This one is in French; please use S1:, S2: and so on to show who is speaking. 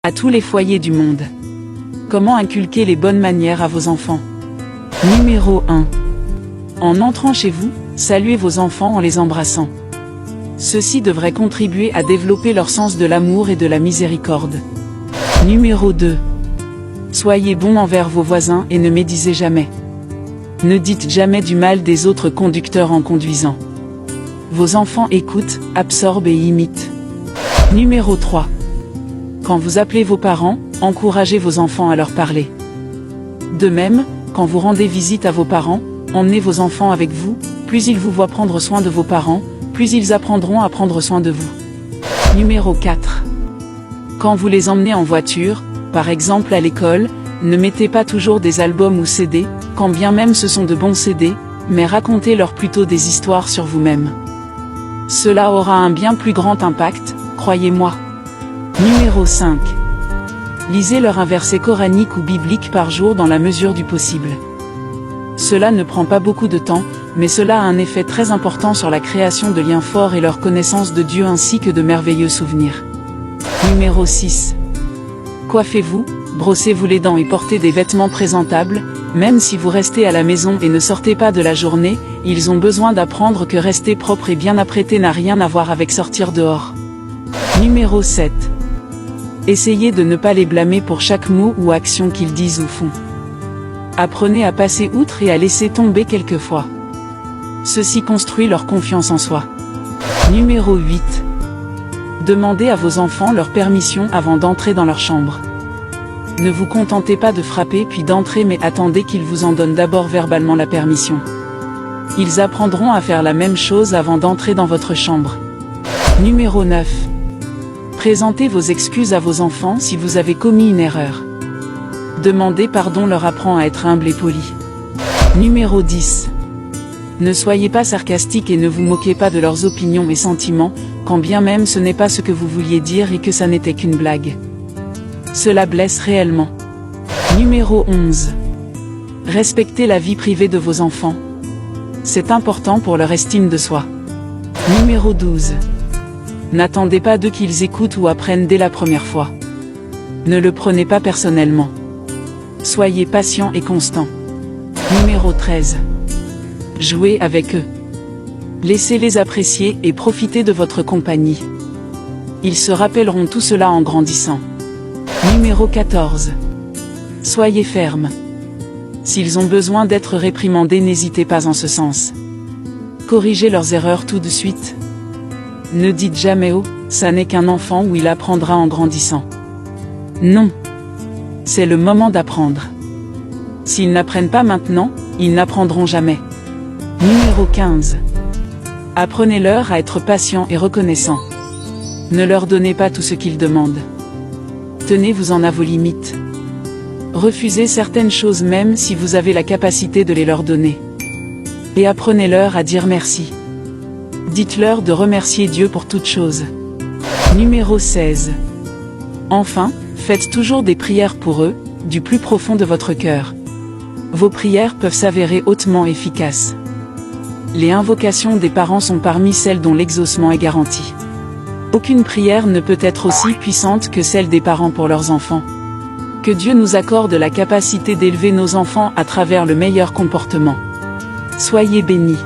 S1: À tous les foyers du monde. Comment inculquer les bonnes manières à vos enfants? Numéro 1. En entrant chez vous, saluez vos enfants en les embrassant. Ceci devrait contribuer à développer leur sens de l'amour et de la miséricorde. Numéro 2. Soyez bon envers vos voisins et ne médisez jamais. Ne dites jamais du mal des autres conducteurs en conduisant. Vos enfants écoutent, absorbent et imitent. Numéro 3. Quand vous appelez vos parents, encouragez vos enfants à leur parler. De même, quand vous rendez visite à vos parents, emmenez vos enfants avec vous, plus ils vous voient prendre soin de vos parents, plus ils apprendront à prendre soin de vous. Numéro 4. Quand vous les emmenez en voiture, par exemple à l'école, ne mettez pas toujours des albums ou CD, quand bien même ce sont de bons CD, mais racontez-leur plutôt des histoires sur vous-même. Cela aura un bien plus grand impact, croyez-moi. Numéro 5. Lisez-leur un verset coranique ou biblique par jour dans la mesure du possible. Cela ne prend pas beaucoup de temps, mais cela a un effet très important sur la création de liens forts et leur connaissance de Dieu ainsi que de merveilleux souvenirs. Numéro 6. Coiffez-vous, brossez-vous les dents et portez des vêtements présentables, même si vous restez à la maison et ne sortez pas de la journée, ils ont besoin d'apprendre que rester propre et bien apprêté n'a rien à voir avec sortir dehors. Numéro 7. Essayez de ne pas les blâmer pour chaque mot ou action qu'ils disent ou font. Apprenez à passer outre et à laisser tomber quelquefois. Ceci construit leur confiance en soi. Numéro 8. Demandez à vos enfants leur permission avant d'entrer dans leur chambre. Ne vous contentez pas de frapper puis d'entrer mais attendez qu'ils vous en donnent d'abord verbalement la permission. Ils apprendront à faire la même chose avant d'entrer dans votre chambre. Numéro 9. Présentez vos excuses à vos enfants si vous avez commis une erreur. Demander pardon leur apprend à être humble et poli. Numéro 10. Ne soyez pas sarcastique et ne vous moquez pas de leurs opinions et sentiments, quand bien même ce n'est pas ce que vous vouliez dire et que ça n'était qu'une blague. Cela blesse réellement. Numéro 11. Respectez la vie privée de vos enfants. C'est important pour leur estime de soi. Numéro 12. N'attendez pas d'eux qu'ils écoutent ou apprennent dès la première fois. Ne le prenez pas personnellement. Soyez patient et constant. Numéro 13. Jouez avec eux. Laissez-les apprécier et profitez de votre compagnie. Ils se rappelleront tout cela en grandissant. Numéro 14. Soyez ferme. S'ils ont besoin d'être réprimandés, n'hésitez pas en ce sens. Corrigez leurs erreurs tout de suite. Ne dites jamais « Oh, ça n'est qu'un enfant » ou il apprendra en grandissant. Non. C'est le moment d'apprendre. S'ils n'apprennent pas maintenant, ils n'apprendront jamais. Numéro 15. Apprenez-leur à être patients et reconnaissants. Ne leur donnez pas tout ce qu'ils demandent. Tenez-vous-en à vos limites. Refusez certaines choses même si vous avez la capacité de les leur donner. Et apprenez-leur à dire merci. Dites-leur de remercier Dieu pour toute chose. Numéro 16. Enfin, faites toujours des prières pour eux, du plus profond de votre cœur. Vos prières peuvent s'avérer hautement efficaces. Les invocations des parents sont parmi celles dont l'exaucement est garanti. Aucune prière ne peut être aussi puissante que celle des parents pour leurs enfants. Que Dieu nous accorde la capacité d'élever nos enfants à travers le meilleur comportement. Soyez bénis.